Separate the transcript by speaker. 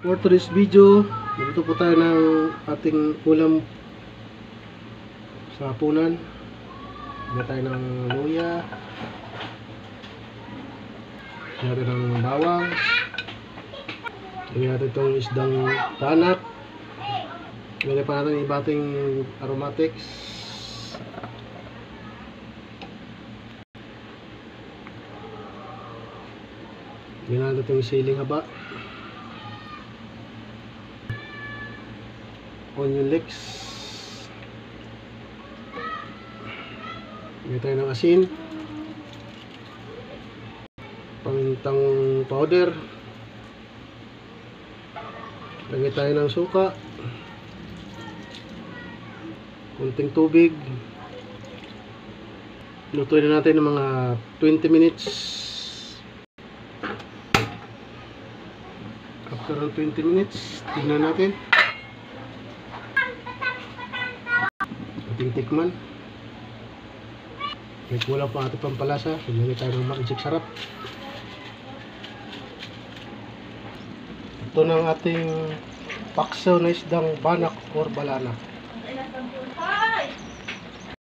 Speaker 1: For today's video, dito po tayo ng ating ulam sa hapunan. Lagyan tayo ng luya, lagyan natin ng bawang, lagyan natin itong isdang banak, lagyan pa natin iba ating aromatics, lagyan natin itong siling haba, onion leeks, lagyan tayo ng asin, pamintang powder, lagyan tayo ng suka, kunting tubig. Lutuin na natin ng mga 20 minutes. After ng 20 minutes, tignan natin. Ating tikman. May kulang pa ating pampalasa. Paglalagay tayo ng magic sarap. Ito na ang ating paksaw na isdang banak or balana.